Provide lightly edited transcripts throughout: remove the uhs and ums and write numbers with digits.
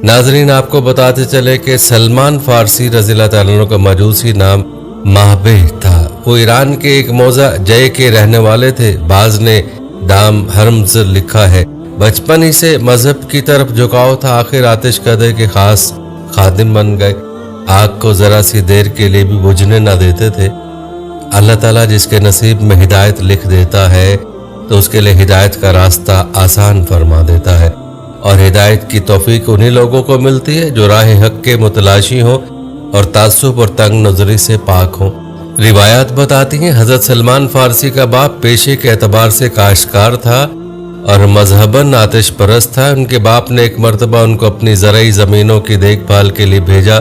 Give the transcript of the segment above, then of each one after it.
ناظرین، آپ کو بتاتے چلے کہ سلمان فارسی رضی اللہ تعالیٰ عنہ کا مجوسی نام مہبہ تھا۔ وہ ایران کے ایک موضع جے کے رہنے والے تھے۔ بعض نے دام ہرمز لکھا ہے۔ بچپن ہی سے مذہب کی طرف جھکاؤ تھا۔ آخر آتش کدے کے خاص خادم بن گئے۔ آگ کو ذرا سی دیر کے لیے بھی بجھنے نہ دیتے تھے۔ اللہ تعالیٰ جس کے نصیب میں ہدایت لکھ دیتا ہے تو اس کے لیے ہدایت کا راستہ آسان فرما دیتا ہے، اور ہدایت کی توفیق انہی لوگوں کو ملتی ہے جو راہ حق کے متلاشی ہوں اور تعصب اور تنگ نظری سے پاک ہوں۔ روایات بتاتی ہیں حضرت سلمان فارسی کا باپ پیشے کے اعتبار سے کاشتکار تھا اور مذہباً آتش پرست تھا۔ ان کے باپ نے ایک مرتبہ ان کو اپنی زرعی زمینوں کی دیکھ بھال کے لیے بھیجا۔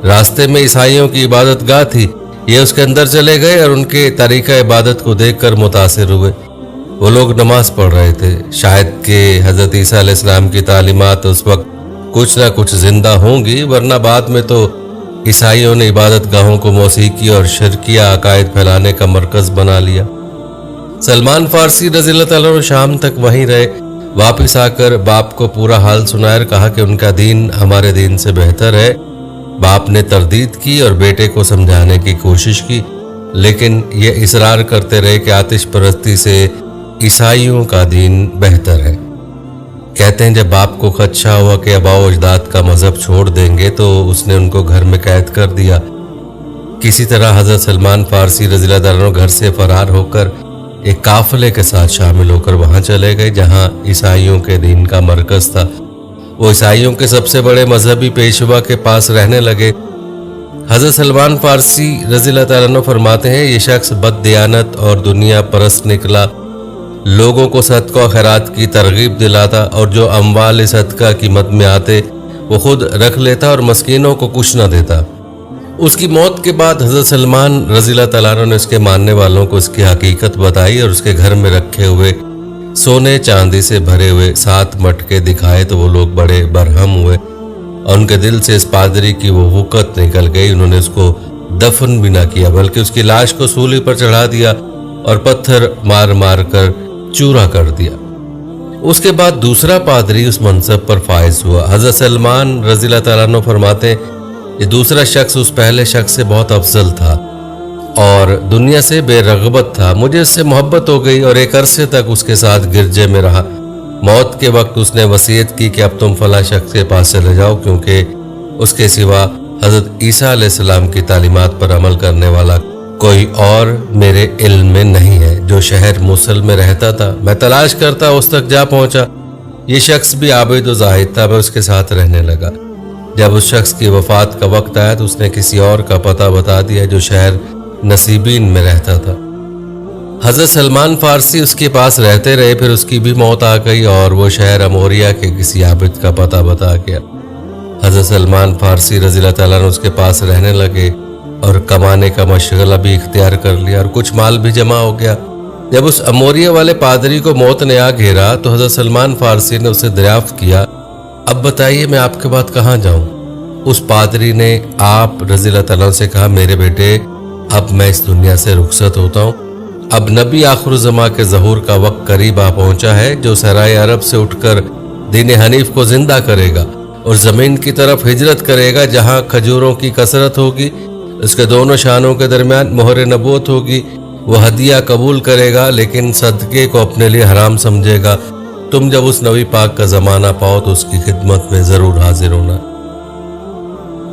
راستے میں عیسائیوں کی عبادت گاہ تھی، یہ اس کے اندر چلے گئے اور ان کے طریقہ عبادت کو دیکھ کر متاثر ہوئے۔ وہ لوگ نماز پڑھ رہے تھے، شاید کہ حضرت عیسیٰ علیہ السلام کی تعلیمات اس وقت کچھ نہ کچھ زندہ ہوں گی، ورنہ بعد میں تو عیسائیوں نے عبادت گاہوں کو موسیقی اور شرکیہ عقائد پھیلانے کا مرکز بنا لیا۔ سلمان فارسی رضی اللہ تعالیٰ عنہ شام تک وہیں رہے۔ واپس آ کر باپ کو پورا حال سنایا اور کہا کہ ان کا دین ہمارے دین سے بہتر ہے۔ باپ نے تردید کی اور بیٹے کو سمجھانے کی کوشش کی، لیکن یہ اصرار کرتے رہے کہ آتش پرستی سے عیسائیوں کا دین بہتر ہے۔ کہتے ہیں جب باپ کو خدشہ ہوا کہ آباء و اجداد کا مذہب چھوڑ دیں گے تو اس نے ان کو گھر میں قید کر دیا۔ کسی طرح حضرت سلمان فارسی رضی اللہ تعالیٰ عنہ گھر سے فرار ہو کر ایک قافلے کے ساتھ شامل ہو کر وہاں چلے گئے جہاں عیسائیوں کے دین کا مرکز تھا۔ وہ عیسائیوں کے سب سے بڑے مذہبی پیشوا کے پاس رہنے لگے۔ حضرت سلمان فارسی رضی اللہ تعالیٰ عنہ فرماتے ہیں یہ شخص بد دیانت اور دنیا پرست نکلا، لوگوں کو صدقہ و خیرات کی ترغیب دلاتا اور جو اموال صدقہ کی مد میں آتے وہ خود رکھ لیتا اور مسکینوں کو کچھ نہ دیتا۔ اس کی موت کے بعد حضرت سلمان رضی اللہ تعالیٰ عنہ نے اس کے ماننے والوں کو اس کی حقیقت بتائی اور اس کے گھر میں رکھے ہوئے سونے چاندی سے بھرے ہوئے 7 مٹکے دکھائے تو وہ لوگ بڑے برہم ہوئے اور ان کے دل سے اس پادری کی وہ وقت نکل گئی۔ انہوں نے اس کو دفن بھی نہ کیا بلکہ اس کی لاش کو سولی پر چڑھا دیا اور پتھر مار مار کر چورا کر دیا۔ اس کے بعد دوسرا پادری اس منصب پر فائز ہوا۔ حضرت سلمان رضی اللہ تعالیٰ عنہ فرماتے ہیں یہ دوسرا شخص اس پہلے شخص سے بہت افضل تھا اور دنیا سے بے رغبت تھا۔ مجھے اس سے محبت ہو گئی اور ایک عرصے تک اس کے ساتھ گرجے میں رہا۔ موت کے وقت اس نے وصیت کی کہ اب تم فلاں شخص کے پاس چلے جاؤ کیونکہ اس کے سوا حضرت عیسیٰ علیہ السلام کی تعلیمات پر عمل کرنے والا کوئی اور میرے علم میں نہیں ہے۔ جو شہر موصل میں رہتا تھا میں تلاش کرتا اس تک جا پہنچا۔ یہ شخص بھی عابد و زاہد تھا، میں اس کے ساتھ رہنے لگا۔ جب اس شخص کی وفات کا وقت آیا تو اس نے کسی اور کا پتہ بتا دیا جو شہر نصیبین میں رہتا تھا۔ حضرت سلمان فارسی اس کے پاس رہتے رہے، پھر اس کی بھی موت آ گئی اور وہ شہر اموریا کے کسی عابد کا پتہ بتا گیا۔ حضرت سلمان فارسی رضی اللہ تعالیٰ عنہ اس کے پاس رہنے لگے اور کمانے کا مشغلہ بھی اختیار کر لیا اور کچھ مال بھی جمع ہو گیا۔ جب اس اموریا والے پادری کو موت نے آ گھیرا تو حضرت سلمان فارسی نے اسے دریافت کیا اب بتائیے میں آپ کے بعد کہاں جاؤں؟ اس پادری نے آپ رضی اللہ تعالیٰ عنہ سے کہا میرے بیٹے اب میں اس دنیا سے رخصت ہوتا ہوں۔ اب نبی آخر الزماں کے ظہور کا وقت قریب آ پہنچا ہے جو صحرائے عرب سے اٹھ کر دین حنیف کو زندہ کرے گا اور زمین کی طرف ہجرت کرے گا جہاں کھجوروں کی کثرت ہوگی، اس کے دونوں شانوں کے درمیان مہر نبوت ہوگی۔ وہ ہدیہ قبول کرے گا لیکن صدقے کو اپنے لیے حرام سمجھے گا۔ تم جب اس نبی پاک کا زمانہ پاؤ تو اس کی خدمت میں ضرور حاضر ہونا۔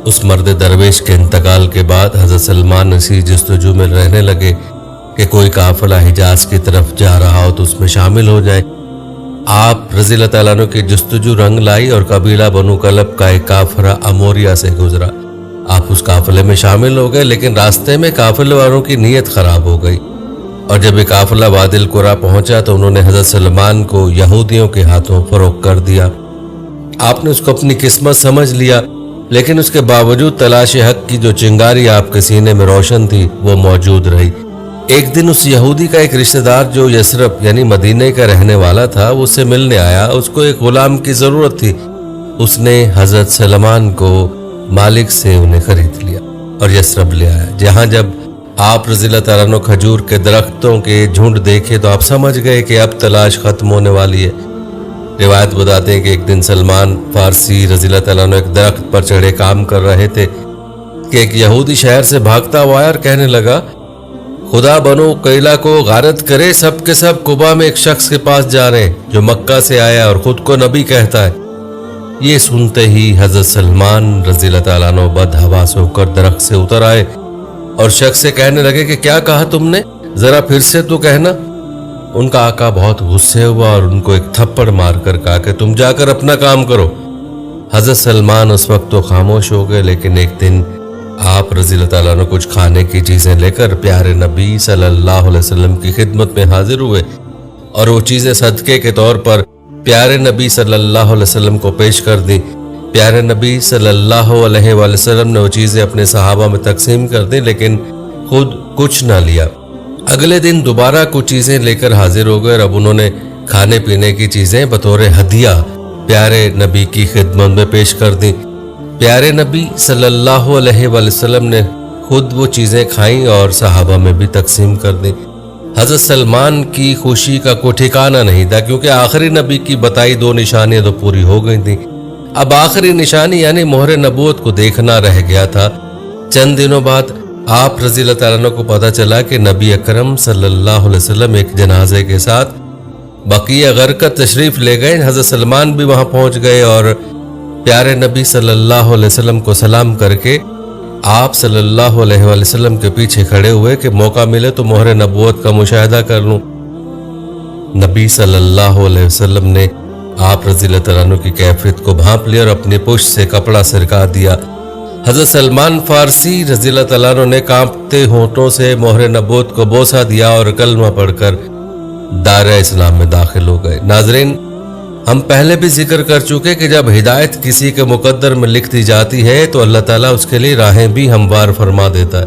اس مرد درویش کے انتقال کے بعد حضرت سلمان اسی جستجو میں رہنے لگے کہ کوئی قافلہ حجاز کی طرف جا رہا ہو تو اس میں شامل ہو جائے۔ آپ رضی اللہ تعالیٰ عنہ کی جستجو رنگ لائی اور قبیلہ بنو کلب کا ایک قافلہ اموریا سے گزرا۔ آپ اس قافلے میں شامل ہو گئے لیکن راستے میں قافلے والوں کی نیت خراب ہو گئی اور جب یہ قافلہ وادی القریٰ پہنچا تو انہوں نے حضرت سلمان کو یہودیوں کے ہاتھوں فروخت کر دیا۔ آپ نے اس کو اپنی قسمت سمجھ لیا لیکن اس کے باوجود تلاش حق کی جو چنگاری آپ کے سینے میں روشن تھی وہ موجود رہی۔ ایک دن اس یہودی کا ایک رشتہ دار جو یثرب یعنی مدینہ کا رہنے والا تھا وہ اس سے ملنے آیا۔ اس کو ایک غلام کی ضرورت تھی۔ اس نے حضرت سلمان کو مالک سے انہیں خرید لیا اور یثرب لے آیا جہاں جب آپ رضی اللہ تعالیٰ عنہ کھجور کے درختوں کے جھنڈ دیکھے تو آپ سمجھ گئے کہ اب تلاش ختم ہونے والی ہے۔ روایت بتاتے ہیں کہ ایک دن سلمان فارسی رضی اللہ تعالیٰ عنہ ایک درخت پر چڑھے کام کر رہے تھے کہ ایک یہودی شہر سے بھاگتا ہوا آیا اور کہنے لگا خدا بنو قیلا کو غارت کرے، سب کے سب قبا میں ایک شخص کے پاس جا رہے ہیں جو مکہ سے آیا اور خود کو نبی کہتا ہے۔ یہ سنتے ہی حضرت سلمان رضی اللہ تعالیٰ عنہ بد حواس ہو کر درخت سے اتر آئے اور شخص سے کہنے لگے کہ کیا کہا تم نے، ذرا پھر سے تو کہنا۔ ان کا آقا بہت غصے ہوا اور ان کو ایک تھپڑ مار کر کہا کہ تم جا کر اپنا کام کرو۔ حضرت سلمان اس وقت تو خاموش ہو گئے، لیکن ایک دن آپ رضی اللہ تعالیٰ عنہ کچھ کھانے کی چیزیں لے کر پیارے نبی صلی اللہ علیہ وسلم کی خدمت میں حاضر ہوئے اور وہ چیزیں صدقے کے طور پر پیارے نبی صلی اللہ علیہ وسلم کو پیش کر دی۔ پیارے نبی صلی اللہ علیہ وسلم نے وہ چیزیں اپنے صحابہ میں تقسیم کر دی، لیکن خود کچھ نہ لیا۔ اگلے دن دوبارہ کچھ چیزیں لے کر حاضر ہو گئے اور اب انہوں نے کھانے پینے کی چیزیں بطور ہدیہ پیارے نبی کی خدمت میں پیش کر دی۔ پیارے نبی صلی اللہ علیہ وسلم نے خود وہ چیزیں کھائیں اور صحابہ میں بھی تقسیم کر دیں۔ حضرت سلمان کی خوشی کا کوئی ٹھکانہ نہیں تھا، کیونکہ آخری نبی کی بتائی 2 نشانیاں تو پوری ہو گئی تھیں۔ اب آخری نشانی یعنی مہر نبوت کو دیکھنا رہ گیا تھا۔ چند دنوں بعد آپ رضی اللہ تعالیٰ عنہ کو پتہ چلا کہ نبی اکرم صلی اللہ علیہ وسلم ایک جنازے کے ساتھ بقیع غرقد تشریف لے گئے۔ حضرت سلمان بھی وہاں پہنچ گئے اور پیارے نبی صلی اللہ علیہ وسلم کو سلام کر کے آپ صلی اللہ علیہ وسلم کے پیچھے کھڑے ہوئے کہ موقع ملے تو مہر نبوت کا مشاہدہ کر لوں۔ نبی صلی اللہ علیہ وسلم نے آپ رضی اللہ تعالیٰ عنہ کی کیفیت کو بھانپ لیا اور اپنی پشت سے کپڑا سرکا دیا۔ حضرت سلمان فارسی رضی اللہ تعالیٰ عنہ نے کانپتے ہونٹوں سے مہر نبوت کو بوسہ دیا اور کلمہ پڑھ کر دائرہ اسلام میں داخل ہو گئے۔ ناظرین، ہم پہلے بھی ذکر کر چکے کہ جب ہدایت کسی کے مقدر میں لکھ دی جاتی ہے تو اللہ تعالیٰ اس کے لیے راہیں بھی ہموار فرما دیتا ہے۔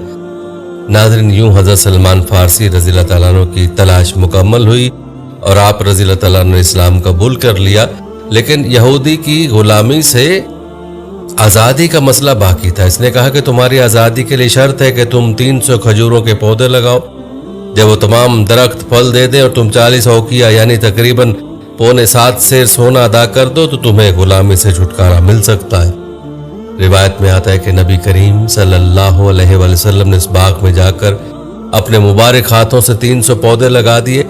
ناظرین، یوں حضرت سلمان فارسی رضی اللہ تعالیٰ عنہ کی تلاش مکمل ہوئی اور آپ رضی اللہ تعالیٰ عنہ نے اسلام قبول کر لیا، لیکن یہودی کی غلامی سے آزادی کا مسئلہ باقی تھا۔ اس نے کہا کہ تمہاری آزادی کے لیے شرط ہے کہ تم 300 کھجوروں کے پودے لگاؤ، جب وہ تمام درخت پھل دے دیں اور تم 40 اوقیہ یعنی تقریباً 6.25 سیر سونا ادا کر دو تو تمہیں غلامی سے چھٹکارا مل سکتا ہے۔ روایت میں آتا ہے کہ نبی کریم صلی اللہ علیہ وسلم نے اس باغ میں جا کر اپنے مبارک ہاتھوں سے 300 پودے لگا دیے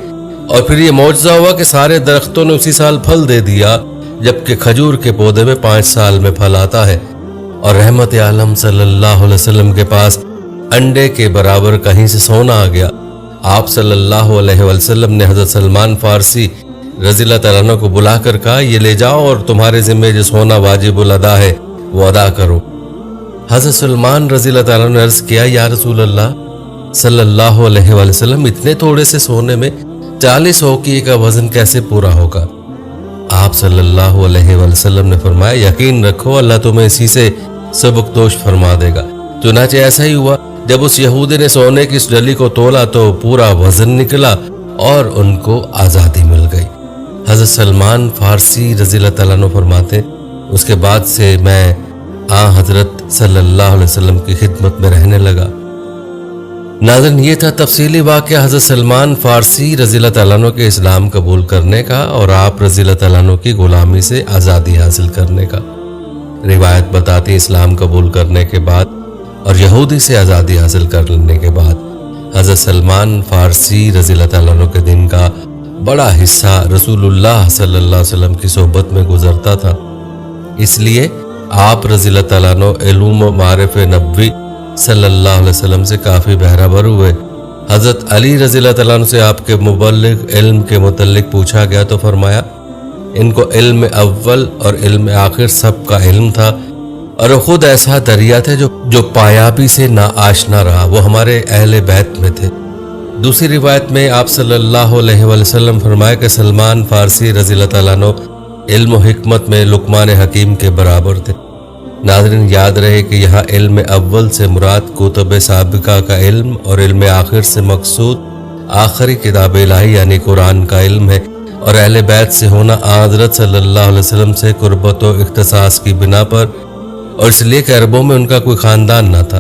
اور پھر یہ معجزہ ہوا کہ سارے درختوں نے اسی سال پھل دے دیا، جبکہ کھجور کے پودے میں 5 سال میں پھل آتا ہے۔ اور رحمت عالم صلی اللہ علیہ وسلم کے پاس انڈے کے برابر کہیں سے سونا آ گیا۔ آپ صلی اللہ علیہ وسلم نے حضرت سلمان فارسی رضی اللہ تعالیٰ عنہ کو بلا کر کہا یہ لے جاؤ اور تمہارے ذمہ جو سونا واجب الادا ہے وہ ادا کرو۔ حضرت سلمان رضی اللہ تعالیٰ عنہ نے عرض کیا یا رسول اللہ صلی اللہ علیہ وسلم، اتنے تھوڑے سے سونے میں 40 اوقیے کا وزن کیسے پورا ہوگا؟ آپ صلی اللہ علیہ وسلم نے فرمایا یقین رکھو اللہ تمہیں اسی سے سبکدوش فرما دے گا۔ چنانچہ ایسا ہی ہوا، جب اس یہودی نے سونے کی اس ڈلی کو تولا تو پورا وزن نکلا اور ان کو آزادی مل گئی۔ حضرت سلمان فارسی رضی اللہ تعالیٰ عنہ فرماتے اس کے بعد سے میں حضرت صلی اللہ علیہ وسلم کی خدمت میں رہنے لگا۔ ناظرین، یہ تھا تفصیلی واقعہ حضرت سلمان فارسی رضی اللہ تعالیٰ عنہ کے اسلام قبول کرنے کا اور آپ رضی اللہ تعالیٰ عنہ کی غلامی سے آزادی حاصل کرنے کا۔ روایت بتاتی اسلام قبول کرنے کے بعد اور یہودی سے آزادی حاصل کر لینے کے بعد حضرت سلمان فارسی رضی اللہ تعالیٰ عنہ کے دن کا بڑا حصہ رسول اللہ صلی اللہ علیہ وسلم کی صحبت میں گزرتا تھا۔ اس لیے آپ رضی اللہ تعالیٰ عنہ علوم و معارف نبوی صلی اللہ علیہ وسلم سے کافی بہرہ ہوئے۔ حضرت علی رضی اللہ تعالیٰ عنہ سے آپ کے مبلغ علم کے متعلق پوچھا گیا تو فرمایا ان کو علم اول اور علم آخر سب کا علم تھا اور وہ خود ایسا دریا تھے جو پایابی سے نا آشنا رہا، وہ ہمارے اہل بیت میں تھے۔ دوسری روایت میں آپ صلی اللہ علیہ وسلم فرمایا کہ سلمان فارسی رضی اللہ تعالیٰ عنہ علم و حکمت میں لقمان حکیم کے برابر تھے۔ ناظرین، یاد رہے کہ یہاں علم اول سے مراد کتب سابقہ کا علم اور علم آخر سے مقصود آخری کتاب الہی یعنی قرآن کا علم ہے، اور اہل بیت سے ہونا حضرت صلی اللہ علیہ وسلم سے قربت و اختصاص کی بنا پر، اور اس لیے کہ عربوں میں ان کا کوئی خاندان نہ تھا،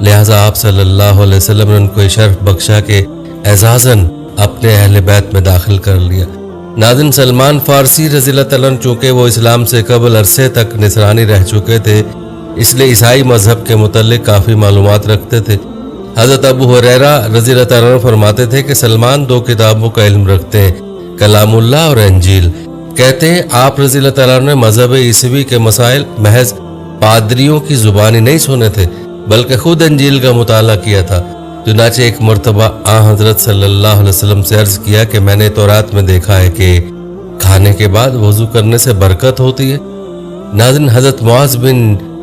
لہٰذا آپ صلی اللہ علیہ وسلم نے ان کو شرف بخشا کہ اعزازاً اپنے اہل بیت میں داخل کر لیا۔ नाज़रीन, सलमान फारसी रज़ी अल्लाह तआला अन्हु चूँकि वो इस्लाम से कबल अरसे तक निसरानी रह चुके थे, इसलिए ईसाई मज़हब के मुतल्लिक़ काफ़ी मालूमात रखते थे। हज़रत अबू हुरैरा रज़ी अल्लाह तआला अन्हु फरमाते थे कि सलमान 2 किताबों का इल्म रखते हैं, कलामुल्लाह और इंजील। कहते हैं आप रज़ी अल्लाह तआला अन्हु ने मज़हब ईसवी के मसाइल महज पादरियों की ज़ुबानी नहीं सुने थे, बल्कि खुद इंजील का मुताला किया था। चुनाचे एक मरतबा हज़रत सल्लल्लाहु अलैहि वसल्लम से अर्ज़ किया कि मैंने तौरात में देखा है कि खाने के बाद वज़ू करने से बरकत होती है। नाज़रीन, हज़रत मुआज़ बिन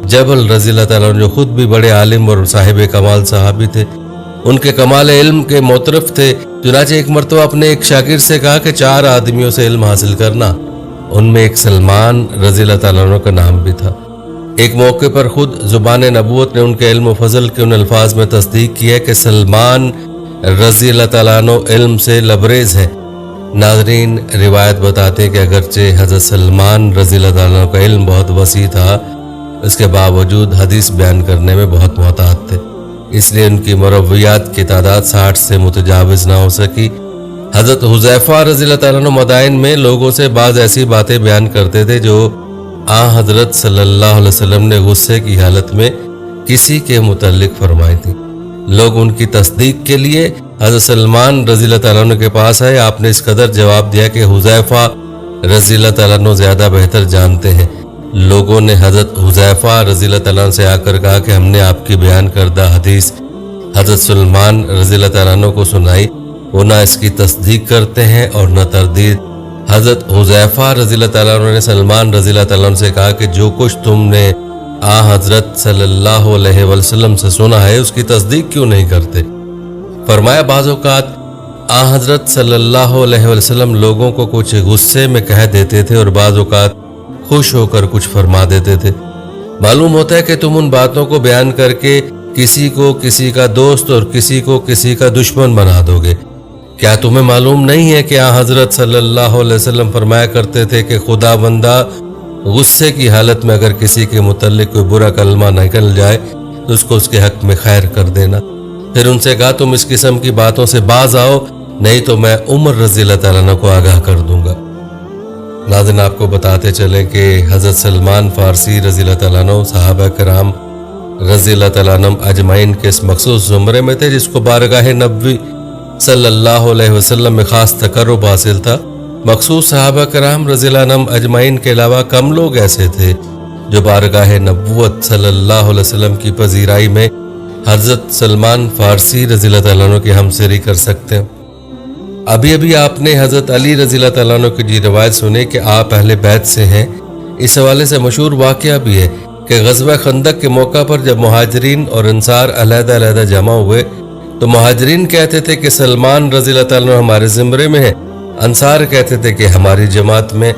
जबल रज़ी अल्लाह तआला अन्हु जो खुद भी बड़े आलिम और साहिब कमाल सहाबी थे, उनके कमाल इल्म के मोतरफ थे। चुनाचे एक मरतबा अपने एक शागिर्द से कहा कि 4 आदमियों से इल्म हासिल करना। उनमें एक सलमान रज़ी अल्लाह तआला अन्हु का नाम भी था। एक मौके पर खुद ज़ुबान नबूवत ने उनके इल्म व फजल के उन अल्फाज में तस्दीक किया कि सलमान रज़ी अल्लाह तआला अन्हु इल्म से लबरेज है। नाज़रीन, रिवायत बताते हैं कि अगरचे हज़रत सलमान रज़ी अल्लाह तआला अन्हु का इल्म बहुत वसी था, इसके बावजूद हदीस बयान करने में बहुत मोहतात थे, इसलिए उनकी मरवियात की तादाद 60 से मुतजाविज़ ना हो सकी। हज़रत हुज़ैफ़ा रज़ी अल्लाह तआला अन्हु मदाइन में लोगों से बाज़ ऐसी बातें बयान करते थे जो हज़रत सल्लल्लाहु अलैहि वसल्लम ने गुस्से की हालत में किसी के मुतल्लिक फरमाई थी। लोग उनकी तस्दीक के लिए हज़रत सलमान रज़ी अल्लाह तआला अन्हु के पास आए। आपने इस कदर जवाब दिया कि हुज़ैफ़ा रज़ी अल्लाह तआला अन्हु ज़्यादा बेहतर जानते हैं। लोगों ने हज़रत हुज़ैफ़ा रज़ी अल्लाह तआला अन्हु से आकर कहा कि हमने आपकी बयान करदा हदीस हज़रत सलमान रज़ी अल्लाह तआला अन्हु को सुनाई, वो ना इसकी तस्दीक करते हैं और न तरदीद। हज़रत हुज़ैफ़ा रज़ी अल्लाह तआला अन्हु ने सलमान रज़ी अल्लाह तआला अन्हु से कहा कि जो कुछ तुमने हज़रत सल्लल्लाहु अलैहि वसल्लम से सुना है उसकी तस्दीक क्यों नहीं करते। फरमाया बाज़ औक़ात हज़रत सल्लल्लाहु अलैहि वसल्लम लोगों को कुछ गुस्से में कह देते थे और बाज़ औक़ात खुश होकर कुछ फरमा देते थे। मालूम होता है कि तुम उन बातों को बयान करके किसी को किसी का दोस्त और किसी को किसी का दुश्मन बना दोगे। क्या तुम्हें मालूम नहीं है कि हज़रत सल्लल्लाहु अलैहि वसल्लम फरमाया करते थे कि खुदा बंदा गुस्से की हालत में अगर किसी के मुतल्लिक कोई बुरा कलमा निकल जाए तो उसको उसके हक में खैर कर देना। फिर उनसे कहा तुम इस किस्म की बातों से बाज आओ, नहीं तो मैं उमर रज़ी अल्लाह तआला अन्हु को आगाह कर दूंगा। नाज़रीन, आपको बताते चलें कि हज़रत सलमान फारसी रज़ी अल्लाह तआला अन्हु सहाबा किराम रज़ी अल्लाह तआला अन्हुम अजमईन के इस मखसूस ज़ुमरे में थे जिसको बारगाह नबवी सल्लल्लाहु अलैहि वसल्लम में ख़ास तक़र्रुब हासिल था। मखसूस सहाबा किराम रज़ी अल्लाह अन्हुम अजमईन के अलावा कम लोग ऐसे थे जो बारगाह नबूवत सल्लल्लाहु अलैहि वसल्लम की पजीराई में हज़रत सलमान फारसी रज़ी अल्लाह तआला अन्हु की हमसरी कर सकते हैं। अभी अभी आपने हज़रत अली रज़ी अल्लाह तआला अन्हु की जी रवायत सुनी कि आप अहले बैत से हैं। इस हवाले से मशहूर वाक़या भी है कि ग़ज़वा खंदक के मौका पर जब मुहाजिरीन और अंसार अलहदा-अलहदा जमा हुए तो मुहाजिरीन कहते थे कि सलमान रज़ी अल्लाह तआला अन्हु हमारे ज़िम्रे में है, अंसार कहते थे कि हमारी जमात में।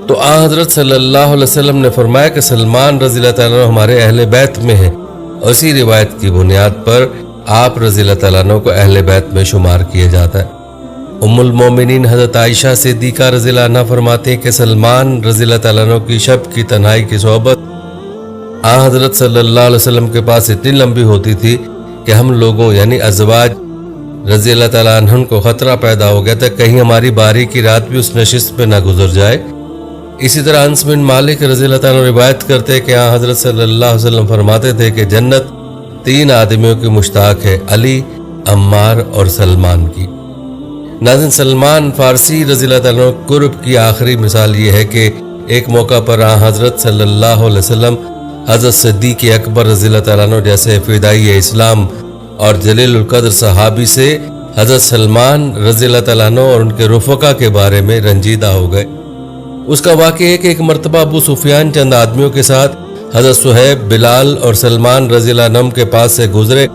तो हज़रत सल्लल्लाहु अलैहि वसल्लम ने फरमाया कि सलमान रज़ी अल्लाह तआला अन्हु हमारे अहले बैत में है। और इसी रिवायत की बुनियाद पर आप रज़ी अल्लाह तआला अन्हु को अहले बैत में शुमार किया जाता है। उम्मुल मोमिनीन हज़रत आयशा सिद्दीक़ा रज़ी अल्लाह अन्हा फरमाती हैं कि सलमान रज़ी अल्लाह तआला अन्हु की शब की तन्हाई की सोहबत हज़रत सल्लल्लाहु अलैहि वसल्लम के पास इतनी लंबी होती थी कि हम लोगों यानी अज़वाज रज़ी अल्लाह तआला अन्हुन को ख़तरा पैदा हो गया था कहीं हमारी बारी की रात भी उस नशिस्त पे ना गुजर जाए। इसी तरह अनस बिन मालिक रज़ी अल्लाह तआला रिवायत करते हैं कि हज़रत सल्लल्लाहु अलैहि वसल्लम फरमाते थे कि जन्नत 3 आदमियों की मुश्ताक है, अली, अम्मार और सलमान की। नाज़रीन, सलमान फारसी रज़ी अल्लाह तआला अन्हु कुर्ब की आखिरी मिसाल ये है कि एक मौका पर हज़रत सल्लल्लाहु अलैहि वसल्लम हज़रत सिद्दीक़ अकबर रज़ी अल्लाह तआला अन्हु जैसे फ़िदाई इस्लाम और जलीलुल क़द्र सहाबी से हज़रत सलमान रज़ी अल्लाह तआला अन्हु और उनके रुफ़क़ा के बारे में रंजीदा हो गए। उसका वाक़या है कि एक मरतबा अबू सुफियान चंद आदमियों के साथ हज़रत सुहैब, बिलाल और सलमान रज़ी अल्लाह अन्हुम के पास से गुजरे।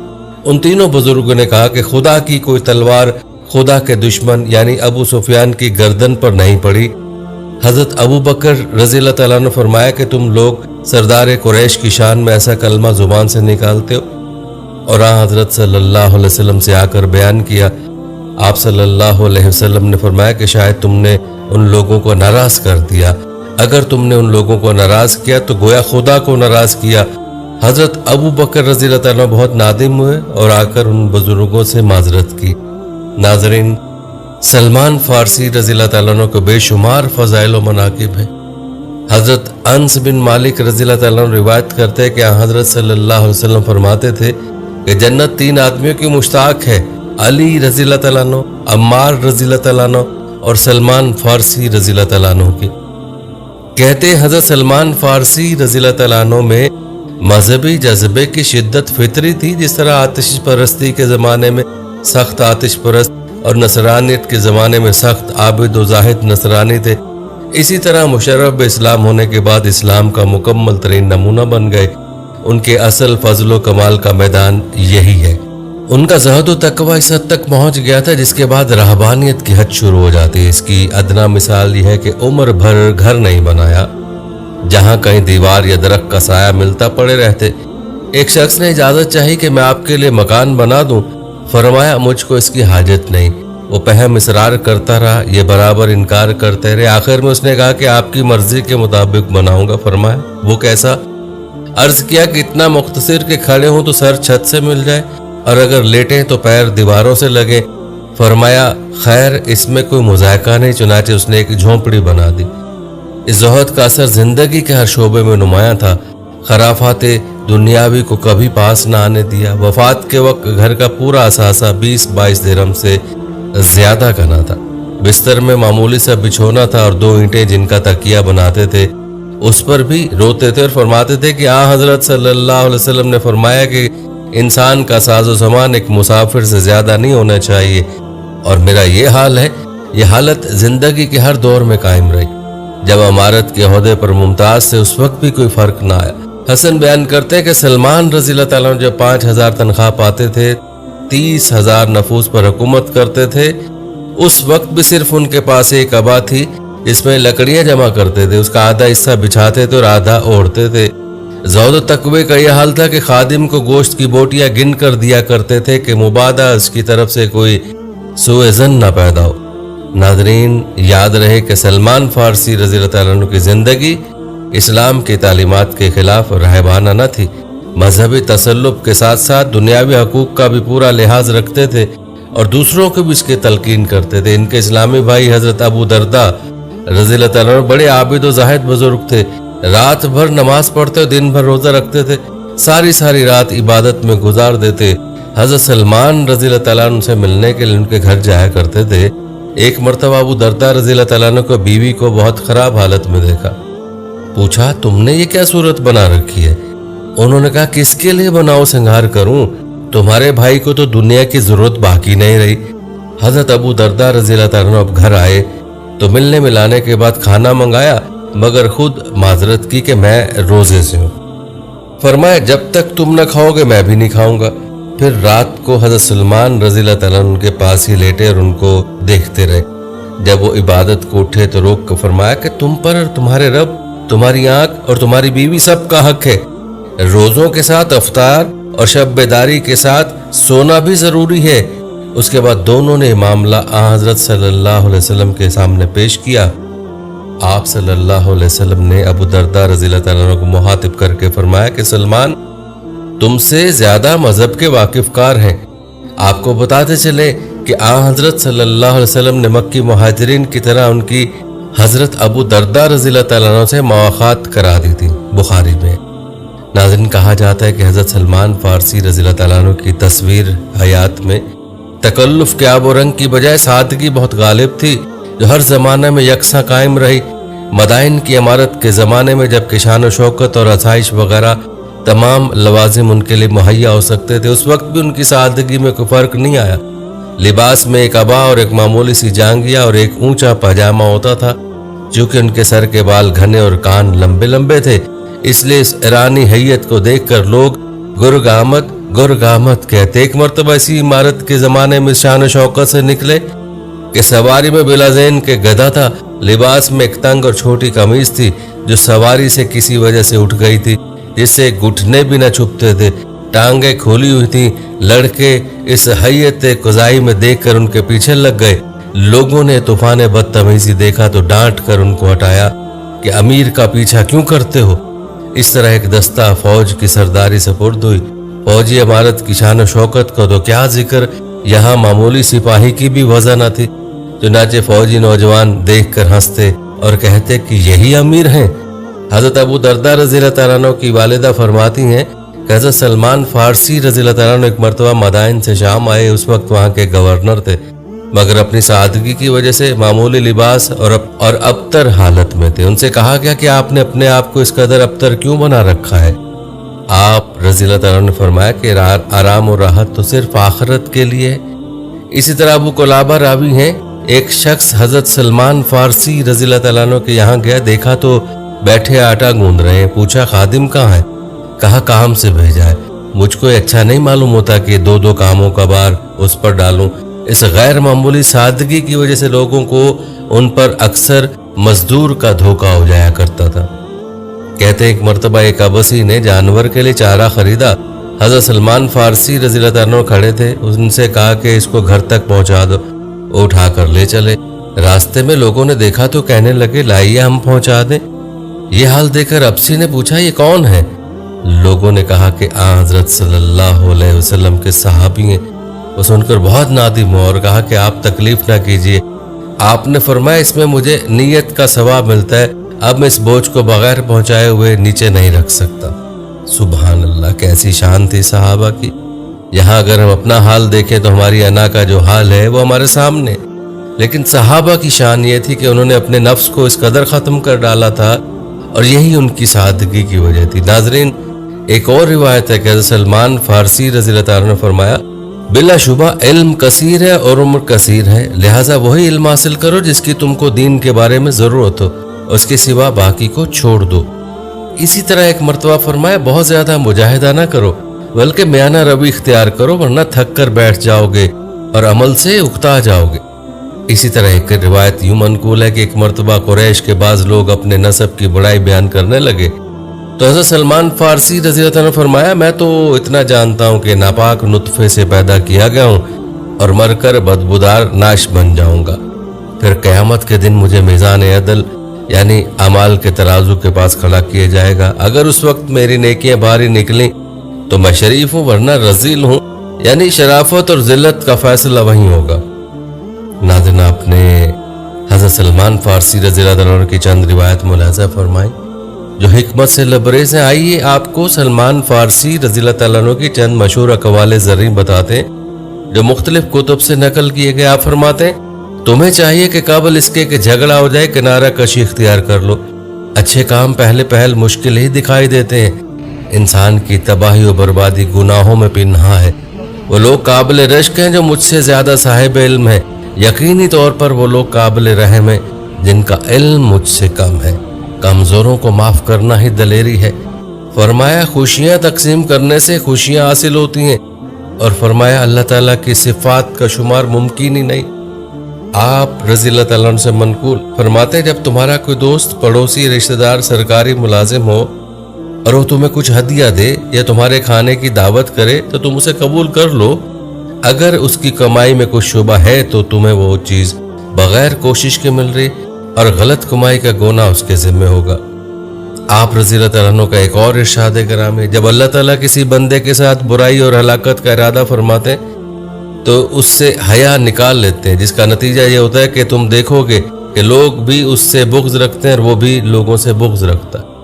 उन तीनों बुजुर्गों ने कहा कि खुदा की कोई तलवार खुदा के दुश्मन यानी अबू सुफियान की गर्दन पर नहीं पड़ी। हज़रत अबू बकर रज़ी अल्लाह तआला अन्हु फरमाया कि तुम लोग सरदार कुरैश की शान में ऐसा कलमा ज़ुबान से निकालते हो। और हज़रत सल्लल्लाहु अलैहि वसल्लम से आकर बयान किया। आप सल्लल्लाहु अलैहि वसल्लम ने फरमाया कि शायद तुमने उन लोगों को नाराज़ कर दिया। अगर तुमने उन लोगों को नाराज़ किया तो गोया खुदा को नाराज़ किया। हज़रत अबू बकर रज़ी अल्लाह तआला बहुत नादिम हुए और आकर उन बुजुर्गों से माजरत की। नाज़रीन, सलमान फारसी रज़ी अल्लाह तआला अन्हु को बेशुमार फ़ज़ाइल व मनाक़िब हैं। हज़रत अनस बिन मालिक रज़ी अल्लाह तआला अन्हु रिवायत करते हैं कि हज़रत सल्लल्लाहु अलैहि वसल्लम फरमाते थे कि जन्नत 3 आदमियों की मुश्ताक है, अली रज़ी अल्लाह तआला अन्हु, अम्मार रज़ी अल्लाह तआला अन्हु और सलमान फारसी रज़ी अल्लाह तआला अन्हु की। कहते हज़रत सलमान फारसी रज़ी अल्लाह तआला अन्हु में मजहबी जज्बे की शिद्दत फितरी थी। जिस तरह आतिश परस्ती के ज़माने में सख्त आतिश परस्त और नसरानियत के ज़माने में सख्त आबिद व जाहिद नसरानी थे, इसी तरह मुशर्रफ इस्लाम होने के बाद इस्लाम का मुकम्मल तरीन नमूना बन गए। उनके असल फजल कमाल का मैदान यही है। उनका ज़हद व तकवा इस हद तक पहुँच गया था जिसके बाद रहबानियत की हद शुरू हो जाती है। इसकी अदना मिसाल यह है कि उम्र भर घर नहीं बनाया, जहाँ कहीं दीवार या दरख्त का साया मिलता पड़े रहते। एक शख्स ने इजाज़त चाही कि मैं आपके लिए मकान बना दूँ। फरमाया मुझको इसकी हाजत नहीं। वो पहम इसरार करता रहा, ये बराबर इनकार करते रहे। आखिर में उसने कहा कि आपकी मर्जी के मुताबिक बनाऊंगा। फरमाया वो कैसा? अर्ज किया कि इतना मुख्तसर के खड़े हों तो सर छत से मिल जाए और अगर लेटें तो पैर दीवारों से लगे। फरमाया खैर इसमें कोई मुज़ायका नहीं, चुनाचे उसने एक झोंपड़ी बना दी। इस ज़ुहद का असर जिंदगी के हर शोबे में नुमाया था। खराफाते दुनियावी को कभी पास ना आने दिया। वफात के वक्त घर का पूरा असासा 20-22 दिरहम से ज्यादा का ना था। बिस्तर में मामूली सा बिछोना था और 2 ईंटें जिनका तकिया बनाते थे उस पर भी रोते थे और फरमाते थे कि हज़रत सल्लल्लाहु अलैहि वसल्लम ने फरमाया कि इंसान का साजो सामान एक मुसाफिर से ज्यादा नहीं होना चाहिए। और मेरा ये हाल है। ये हालत जिंदगी के हर दौर में कायम रही। जब अमारत के ओहदे पर मुमताज से उस वक्त भी कोई फर्क ना आया। हसन बयान करते हैं कि सलमान रज़ी अल्लाह तआला अन्हु जब 5000 तनख्वाह पाते थे, 30,000 नफूस पर हुकूमत करते थे। उस वक्त भी सिर्फ उनके पास एक अबा थी जिसमें लकड़ियां जमा करते थे। उसका आधा हिस्सा बिछाते थे और आधा ओढ़ते थे। ज़ौद तकवे का यह हाल था कि खादिम को गोश्त की बोटियां गिन कर दिया करते थे कि मुबादा उसकी तरफ से कोई सुएज़न न पैदा हो। नाज़रीन याद रहे कि सलमान फारसी रज़ी अल्लाह तआला अन्हु की ज़िंदगी इस्लाम की तालीमात के खिलाफ रहबाना न थी। मजहबी तसल्लुब के साथ साथ दुनियावी हकूक का भी पूरा लिहाज रखते थे और दूसरों को भी इसके तलकीन करते थे। इनके इस्लामी भाई हज़रत अबू दरदा रज़ी अल्लाह तआला अन्हु बड़े आबिद व ज़ाहिद बुजुर्ग थे। रात भर नमाज पढ़ते और दिन भर रोज़ा रखते थे। सारी रात इबादत में गुजार देते। हज़रत सलमान रज़ी अल्लाह तआला अन्हु से मिलने के लिए उनके घर जाया करते थे। एक मरतबा अबू दरदा रज़ी अल्लाह तआला अन्हु को बीवी को बहुत ख़राब हालत में देखा। पूछा तुमने ये क्या सूरत बना रखी है? उन्होंने कहा किसके लिए बनाओ श्रृंगार करूं? तुम्हारे भाई को तो दुनिया की जरूरत बाकी नहीं रही। हज़रत अबू दरदा रज़ी अल्लाह तआला अन्हु अब घर आए तो मिलने मिलाने के बाद खाना मंगाया, मगर खुद माजरत की कि मैं रोजे से हूँ। फरमाया जब तक तुम न खाओगे मैं भी नहीं खाऊंगा। फिर रात को हज़रत सलमान रज़ी अल्लाह तआला अन्हु उनके पास ही लेटे और उनको देखते रहे। जब वो इबादत को उठे तो रोक कर फरमाया कि तुम पर तुम्हारे रब, तुम्हारी आंख और तुम्हारी बीवी सबका हक है। रोजों के साथ अफ्तार और शब बेदारी के साथ सोना भी जरूरी है। उसके बाद दोनों ने मामला हज़रत सल्लल्लाहु अलैहि वसल्लम के सामने पेश किया। आप सल्लल्लाहु अलैहि वसल्लम ने अबू दरदा रज़ी अल्लाह तआला अन्हु को मुखातिब करके फरमाया कि सलमान तुमसे ज्यादा मजहब के वाकिफकार हैं। आपको बताते चले कि हज़रत सल्लल्लाहु अलैहि वसल्लम ने मक्की मुहाजिरीन की तरह उनकी हज़रत अबू दरदा रज़ी अल्लाह तआला अन्हु से मुलाकात करा दी थी। बुखारी में नाज़रीन कहा जाता है कि हज़रत सलमान फारसी रज़ी अल्लाह तआला अन्हु की तस्वीर हयात में तकल्लुफ़ के आब रंग की बजाय सादगी बहुत गालिब थी, जो हर ज़माने में यकसा कायम रही। मदाइन की इमारत के ज़माने में जबकि शान व शौकत और आसाइश वगैरह तमाम लवाजिम उनके लिए मुहैया हो सकते थे, उस वक्त भी उनकी सादगी में कोई फ़र्क नहीं आया। लिबास में एक अबा और एक मामूली सी जांगिया और एक ऊंचा पजामा होता था। चूँकि उनके सर के बाल घने और कान लंबे लंबे थे, इसलिए इस ईरानी हैयत को देखकर लोग गुरगामत कहते। एक मरतबा इसी इमारत के ज़माने में शान व शौकत से निकले कि सवारी में बिलाज़ैन के गधा था। लिबास में एक तंग और छोटी कमीज थी जो सवारी से किसी वजह से उठ गई थी, जिससे घुटने भी न छुपते थे। टांगे खोली हुई थी। लड़के इस हैयत कुज़ाई में देखकर उनके पीछे लग गए। लोगों ने तूफान बदतमीजी देखा तो डांट कर उनको हटाया कि अमीर का पीछा क्यों करते हो। इस तरह एक दस्ता फौज की सरदारी सपुर्द हुई। फौजी इमारत की शान व शौकत को तो क्या जिक्र, यहाँ मामूली सिपाही की भी वजह न थी। चुनाचे फौजी नौजवान देखकर हंसते और कहते कि यही अमीर हैं। हजरत अबू दरदा रज़ियल्लाहु तआला अन्हु की वालिदा फरमाती हैं कि हजरत सलमान फारसी रज़ियल्लाहु तआला अन्हु एक मरतबा मदाइन से शाम आए। उस वक्त वहाँ के गवर्नर थे, मगर अपनी सादगी की वजह से मामूली लिबास और अबतर हालत में थे। उनसे कहा गया कि आपने अपने आप को इस कदर अबतर क्यों बना रखा है? आप रज़ियल्लाहु तआला ने फरमाया कि आराम और राहत तो सिर्फ आखिरत के लिए है। इसी तरह अबू कुलाबा रावी हैं, एक शख्स हजरत सलमान फारसी रज़ियल्लाहु तआला अन्हु के यहाँ गया, देखा तो बैठे आटा गूंद रहे हैं। पूछा खादिम कहाँ है? कहा काम से भेजा है। मुझको अच्छा नहीं मालूम होता कि दो दो कामों का भार उस पर डालूं। इस गैर मामूली सादगी की वजह से लोगों को उन पर अक्सर मजदूर का धोखा हो जाया करता था। कहते हैं एक मरतबा एक अबसी ने जानवर के लिए चारा खरीदा। हजरत सलमान फारसी रज़ियल्लाहु तआला अन्हु खड़े थे। उनसे कहा कि इसको घर तक पहुंचा दो। वो उठा कर ले चले। रास्ते में लोगों ने देखा तो कहने लगे लाइए हम पहुंचा दें। ये हाल देखकर अबसी ने पूछा ये कौन है? लोगों ने कहा कि हजरत सल्लल्लाहु अलैहि वसल्लम के सहाबी हैं। वो सुनकर बहुत नादिम हुआ और कहा कि आप तकलीफ ना कीजिए। आपने फरमाया इसमें मुझे नियत का सवाब मिलता है, अब मैं इस बोझ को बगैर पहुंचाए हुए नीचे नहीं रख सकता। सुभान अल्लाह, कैसी शान थी सहाबा की। यहाँ अगर हम अपना हाल देखें तो हमारी अना का जो हाल है वो हमारे सामने, लेकिन सहाबा की शान ये थी कि उन्होंने अपने नफ्स को इस कदर ख़त्म कर डाला था और यही उनकी सादगी की वजह थी। नाजरीन, एक और रिवायत है कि हज़रत सलमान फारसी रज़ियल्लाहु तआला अन्हु ने फरमाया बिलाशुबा इल्म कसीर है और उम्र कसीर है, लिहाजा वही इल्म हासिल करो जिसकी तुमको दीन के बारे में ज़रूरत हो, उसके सिवा बाकी को छोड़ दो। इसी तरह एक मरतबा फरमाया बहुत ज़्यादा मुजाहिदा ना करो, बल्कि म्याना रवि इख्तियार करो, वरना थक कर बैठ जाओगे और अमल से उकता जाओगे। इसी तरह एक रिवायत यूं मनकूल है कि एक मरतबा कुरैश के बाज़ लोग अपने नसब की बड़ाई बयान करने लगे तो हज़रत सलमान फारसी रज़ियल्लाहु तआला ने फरमाया मैं तो इतना जानता हूँ कि नापाक नुतफ़े से पैदा किया गया हूँ और मरकर बदबूदार नाश बन जाऊँगा। फिर क़यामत के दिन मुझे मीज़ान अदल यानी अमाल के तराजू के पास खड़ा किया जाएगा। अगर उस वक्त मेरी नेकियां भारी निकली तो मैं शरीफ हूँ, वरना रजील हूँ, यानी शराफत और जिल्लत का फैसला वहीं होगा। नाज़रीन, आपने हज़रत सलमान फारसी रज़ियल्लाहु तआला अन्हु की चंद रिवायत मुलाज़ा फरमाई जो हिकमत से लबरेज हैं। आइए आपको सलमान फारसी रज़ियल्लाहु तआला अन्हु की चंद मशहूर अक़वाले ज़र्री बताते हैं जो मुख्तलिफ कुतुब से नकल किए गए। आप फरमाते हैं तुम्हें चाहिए कि काबल इसके कि झगड़ा हो जाए किनारा कशी इख्तियार कर लो। अच्छे काम पहले पहल मुश्किल ही दिखाई देते हैं। इंसान की तबाही और बर्बादी गुनाहों में पिन्हा है। वो लोग काबिल रश्क हैं जो मुझसे ज़्यादा साहिब इल्म है। यकीनी तौर पर वो लोग काबिल रहम हैं जिनका इल्म मुझसे कम है। कमज़ोरों को माफ़ करना ही दलेरी है। फरमाया खुशियाँ तकसीम करने से खुशियाँ हासिल होती हैं और फरमाया अल्लाह ताला की सिफ़ात का शुमार मुमकिन ही नहीं। आप रज़ियल्लाहु तआला अन्हु से मनकूल फरमाते जब तुम्हारा कोई दोस्त, पड़ोसी, रिश्तेदार, सरकारी मुलाजिम हो और वो तुम्हें कुछ हदिया दे या तुम्हारे खाने की दावत करे तो तुम उसे कबूल कर लो। अगर उसकी कमाई में कुछ शुबा है तो तुम्हें वो चीज़ बगैर कोशिश के मिल रही और गलत कमाई का गोना उसके ज़िम्मे होगा। आप रज़ियल्लाहु तआला अन्हु का एक और इरशाद कराम, जब अल्लाह ताला किसी बंदे के साथ बुराई और हलाकत का इरादा फरमाते हैं तो उससे हया निकाल लेते हैं, जिसका नतीजा ये होता है कि तुम देखोगे कि लोग भी उससे बुग़्ज़ रखते हैं और वो भी लोगों से बुग़्ज़ रखता है।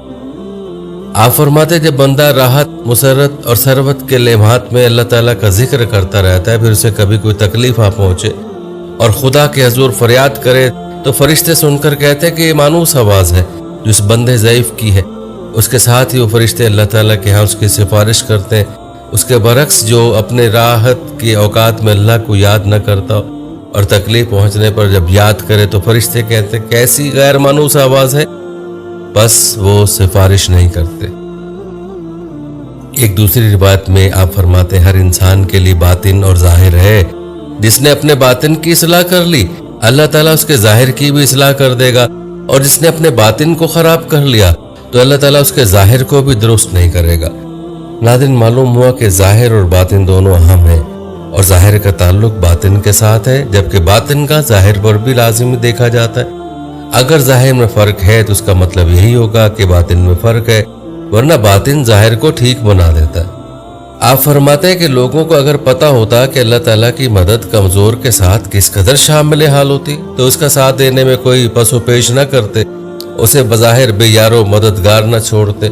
आप फरमाते जब बंदा राहत, मुसरत और सरवत के लेम्हात में अल्लाह ताला का जिक्र करता रहता है, फिर उसे कभी कोई तकलीफ आ पहुँचे और खुदा के हजूर फरियाद करे तो फरिश्ते सुनकर कहते हैं कि ये मानूस आवाज़ है जो इस बंदे ज़ईफ़ की है। उसके साथ ही वो फरिश्ते अल्लाह ताला के यहाँ उसकी सिफारिश करते हैं। उसके बरक्स जो अपने राहत के औकात में अल्लाह को याद न करता और तकलीफ पहुँचने पर जब याद करे तो फरिश्ते कहते हैं कैसी गैर मानूस आवाज़ है, बस वो सिफारिश नहीं करते। एक दूसरी रिवायत में आप फरमाते हर इंसान के लिए बातिन और ज़ाहिर है। जिसने अपने बातिन की इस्लाह कर ली अल्लाह ताला उसके ज़ाहिर की भी इस्लाह कर देगा, और जिसने अपने बातिन को ख़राब कर लिया तो अल्लाह ताला उसके ज़ाहिर को भी दुरुस्त नहीं करेगा। नाज़रीन, मालूम हुआ कि ज़ाहिर और बातिन दोनों अहम हैं और ज़ाहिर का ताल्लुक बातिन के साथ है, जबकि बातिन का ज़ाहिर पर भी लाजिमी देखा जाता है। अगर ज़ाहिर में फ़र्क है तो उसका मतलब यही होगा कि बातिन में फ़र्क है, वरना बातिन ज़ाहिर को ठीक बना देता है। آپ فرماتے ہیں کہ لوگوں کو اگر پتہ ہوتا کہ اللہ تعالیٰ کی مدد کمزور کے ساتھ کس قدر شامل حال ہوتی تو اس کا ساتھ دینے میں کوئی پس و پیش نہ کرتے، اسے بظاہر بے یار و مددگار نہ چھوڑتے۔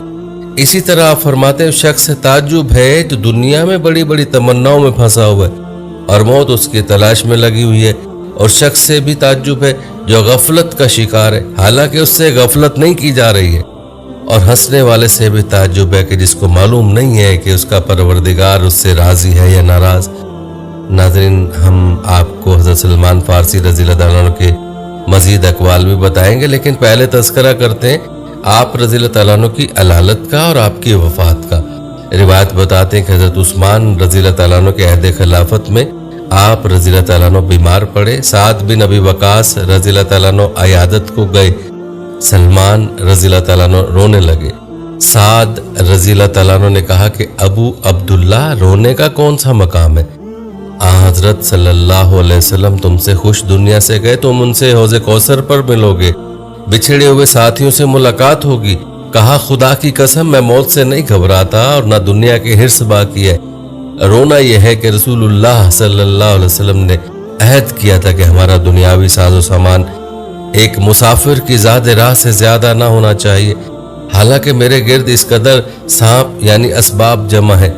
اسی طرح آپ فرماتے ہیں شخص سے تعجب ہے جو دنیا میں بڑی بڑی تمناؤں میں پھنسا ہوا ہے اور موت اس کی تلاش میں لگی ہوئی ہے، اور شخص سے بھی تعجب ہے جو غفلت کا شکار ہے حالانکہ اس سے غفلت نہیں کی جا رہی ہے، اور ہنسنے والے سے بھی تعجب ہے کہ جس کو معلوم نہیں ہے کہ اس کا پروردگار اس سے راضی ہے یا ناراض۔ ناظرین، ہم آپ کو حضرت سلمان فارسی رضی اللہ عنہ کے مزید اقوال بھی بتائیں گے، لیکن پہلے تذکرہ کرتے ہیں آپ رضی اللہ تعالیٰ عنہ کی علالت کا اور آپ کی وفات کا۔ روایت بتاتے ہیں کہ حضرت عثمان رضی اللہ تعالیٰ عنہ کے عہد خلافت میں آپ رضی اللہ تعالیٰ عنہ بیمار پڑے، سعد بن ابی وقاص رضی اللہ تعالیٰ عنہ عیادت کو گئے، سلمان رضی اللہ تعالیٰ عنہ رونے لگے۔ سعد رضی اللہ تعالیٰ عنہ نے کہا کہ ابو عبداللہ رونے کا کون سا مقام ہے؟ حضرت صلی اللہ علیہ وسلم تم سے خوش دنیا سے گئے، تم ان سے حوض کوثر پر ملو گے، بچھڑے ہوئے ساتھیوں سے ملاقات ہوگی۔ کہا خدا کی قسم میں موت سے نہیں گھبراتا اور نہ دنیا کے حرص باقی ہے، رونا یہ ہے کہ رسول اللہ صلی اللہ علیہ وسلم نے عہد کیا تھا کہ ہمارا دنیاوی ساز و سامان ایک مسافر کی زاد راہ سے زیادہ نہ ہونا چاہیے، حالانکہ میرے گرد اس قدر سانپ یعنی اسباب جمع ہے۔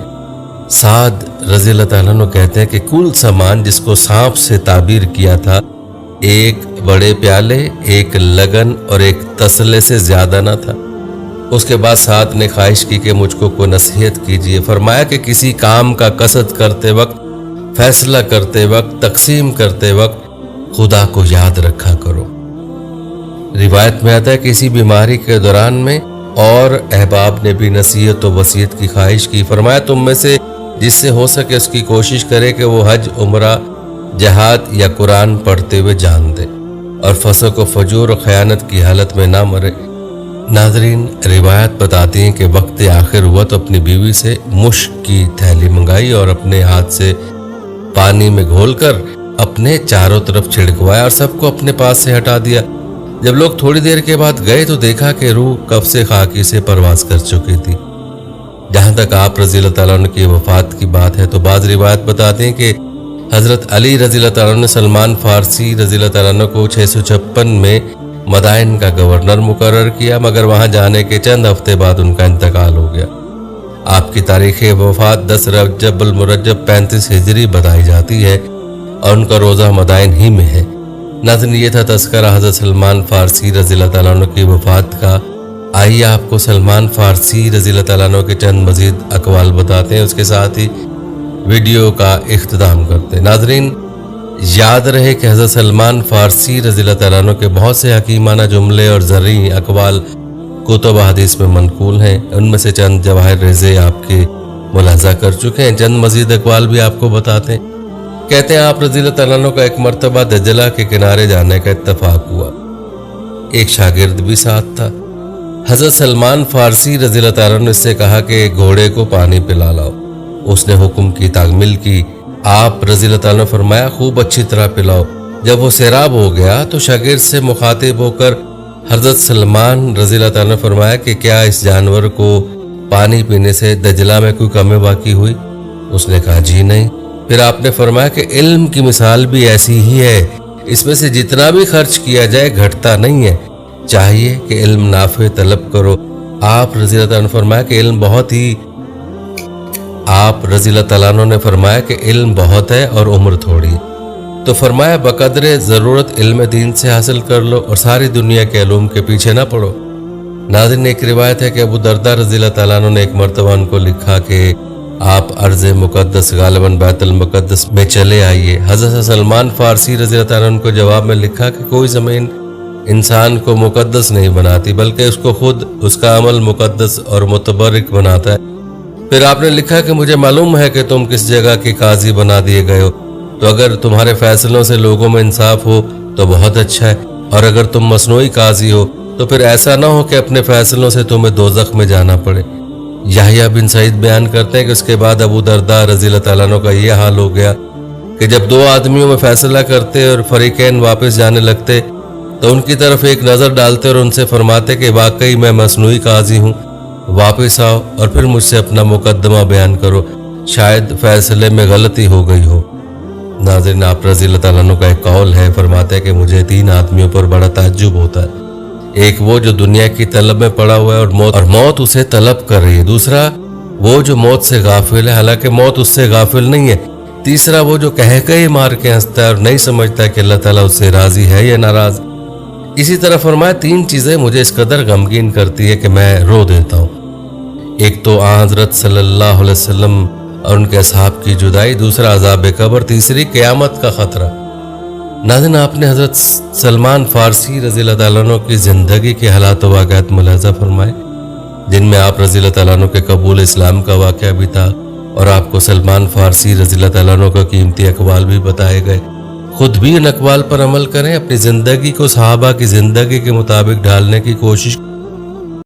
سعد رضی اللہ تعالیٰ عنہ کہتے ہیں کہ کل سامان جس کو سانپ سے تعبیر کیا تھا ایک بڑے پیالے، ایک لگن اور ایک تسلے سے زیادہ نہ تھا۔ اس کے بعد سعد نے خواہش کی کہ مجھ کو کوئی نصیحت کیجیے۔ فرمایا کہ کسی کام کا قصد کرتے وقت، فیصلہ کرتے وقت، تقسیم کرتے وقت خدا کو یاد رکھا کرو۔ روایت میں آتا ہے کہ اسی بیماری کے دوران میں اور احباب نے بھی نصیحت و وصیت کی خواہش کی۔ فرمایا تم میں سے جس سے ہو سکے اس کی کوشش کرے کہ وہ حج، عمرہ، جہاد یا قرآن پڑھتے ہوئے جان دے اور فسق و فجور و خیانت کی حالت میں نہ مرے۔ ناظرین، روایت بتاتی ہیں کہ وقت آخر ہوا تو اپنی بیوی سے مشک کی تھیلی منگائی اور اپنے ہاتھ سے پانی میں گھول کر اپنے چاروں طرف چھڑکوایا اور سب کو اپنے پاس سے ہٹا دیا۔ جب لوگ تھوڑی دیر کے بعد گئے تو دیکھا کہ روح کف خاکی سے پرواز کر چکی تھی۔ جہاں تک آپ رضی اللہ تعالیٰ عنہ کی وفات کی بات ہے تو بعض روایت بتاتے ہیں کہ حضرت علی رضی اللہ تعالیٰ عنہ نے سلمان فارسی رضی اللہ تعالیٰ عنہ کو 656 میں مدائن کا گورنر مقرر کیا، مگر وہاں جانے کے چند ہفتے بعد ان کا انتقال ہو گیا۔ آپ کی تاریخ وفات 10 رجب المرجب 35 ہجری بتائی جاتی ہے اور ان کا روزہ مدائن ہی میں ہے۔ ناظرین، یہ تھا تذکرہ حضرت سلمان فارسی رضی اللہ تعالیٰ عنہ کی وفات کا۔ آئیے آپ کو سلمان فارسی رضی اللہ تعالیٰ عنہ کے چند مزید اقوال بتاتے ہیں، اس کے ساتھ ہی ویڈیو کا اختتام کرتے ہیں۔ ناظرین، یاد رہے کہ حضرت سلمان فارسی رضی اللہ تعالیٰ عنہ کے بہت سے حکیمانہ جملے اور زرعی اقوال کتب حدیث میں منقول ہیں، ان میں سے چند جواہر ریزے آپ کے ملاحظہ کر چکے ہیں، چند مزید اقوال بھی آپ کو بتاتے ہیں۔ کہتے ہیں آپ رضی اللہ تعالیٰ عنہ کا ایک مرتبہ دجلہ کے کنارے جانے کا اتفاق ہوا، ایک شاگرد بھی ساتھ تھا۔ حضرت سلمان فارسی رضی اللہ تعالیٰ عنہ نے اس سے کہا کہ گھوڑے کو پانی پلا لاؤ۔ اس نے حکم کی، تعمیل کی۔ آپ رضی اللہ تعالیٰ نے فرمایا خوب اچھی طرح پلاؤ۔ جب وہ سیراب ہو گیا تو شاگرد سے مخاطب ہو کر حضرت سلمان رضی اللہ تعالیٰ نے فرمایا کہ کیا اس جانور کو پانی پینے سے دجلہ میں کوئی کمی باقی ہوئی؟ اس نے کہا جی نہیں۔ پھر آپ نے فرمایا کہ علم کی مثال بھی ایسی ہی ہے، اس میں سے جتنا بھی خرچ کیا جائے گھٹتا نہیں ہے، چاہیے کہ علم نافع طلب کرو۔ آپ رضی اللہ تعالیٰ نے فرمایا کہ علم بہت ہے اور عمر تھوڑی، تو فرمایا بقدر ضرورت علم دین سے حاصل کر لو اور ساری دنیا کے علوم کے پیچھے نہ پڑو۔ ناظرین، ایک روایت ہے کہ ابو دردہ رضی اللہ تعالیٰ عنہ نے ایک مرتبہ ان کو لکھا کہ آپ ارض مقدس غالباً بیت المقدس میں چلے آئیے۔ حضرت سلمان فارسی رضی اللہ تعالیٰ عنہ کو جواب میں لکھا کہ کوئی زمین انسان کو مقدس نہیں بناتی، بلکہ اس کو خود اس کا عمل مقدس اور متبرک بناتا ہے۔ پھر آپ نے لکھا کہ مجھے معلوم ہے کہ تم کس جگہ کے قاضی بنا دیے گئے ہو، تو اگر تمہارے فیصلوں سے لوگوں میں انصاف ہو تو بہت اچھا ہے، اور اگر تم مصنوعی قاضی ہو تو پھر ایسا نہ ہو کہ اپنے فیصلوں سے تمہیں دوزخ میں جانا پڑے۔ یحییٰ بن سعید بیان کرتے ہیں کہ اس کے بعد ابو درداء رضی اللہ تعالیٰ عنہ کا یہ حال ہو گیا کہ جب دو آدمیوں میں فیصلہ کرتے اور فریقین واپس جانے لگتے تو ان کی طرف ایک نظر ڈالتے اور ان سے فرماتے کہ واقعی میں مصنوعی قاضی ہوں، واپس آؤ اور پھر مجھ سے اپنا مقدمہ بیان کرو۔ शायद फैसले में गलती हो गई हो। नाज़रीन, आप रज़ी अल्लाह तआला अन्हु का एक कौल है, फरमाते हैं कि मुझे 3 आदमियों पर बड़ा ताज्जुब होता है। एक वो जो दुनिया की तलब में पड़ा हुआ है और मौत उसे तलब कर रही है। दूसरा वो जो मौत से गाफिल है, हालांकि मौत उससे गाफिल नहीं है। तीसरा वो जो कह के मार के हंसता है और नहीं समझता कि अल्लाह ताला उससे राजी है या नाराज। इसी तरह फरमाया 3 चीजें मुझे इस कदर गमगीन करती है कि मैं रो देता हूँ। एक तो हज़रत सल्लल्लाहु अलैहि वसल्लम और उनके असहाब की जुदाई, दूसरा अज़ाब कब्र, तीसरी क़यामत का खतरा। नाज़रीन, आपने हज़रत सलमान फारसी रज़ी अल्लाह तआला अन्हु की ज़िंदगी के हालात व वाक़यात मुलाज़ा फरमाए, जिनमें आप रज़ी अल्लाह तआला अन्हु के कबूल इस्लाम का वाक़या भी था और आपको सलमान फारसी रज़ी अल्लाह तआला अन्हु का कीमती अक़वाल भी बताए गए। खुद भी इन अक़वाल पर अमल करें, अपनी ज़िंदगी को सहाबा की ज़िंदगी के मुताबिक ढालने की कोशिश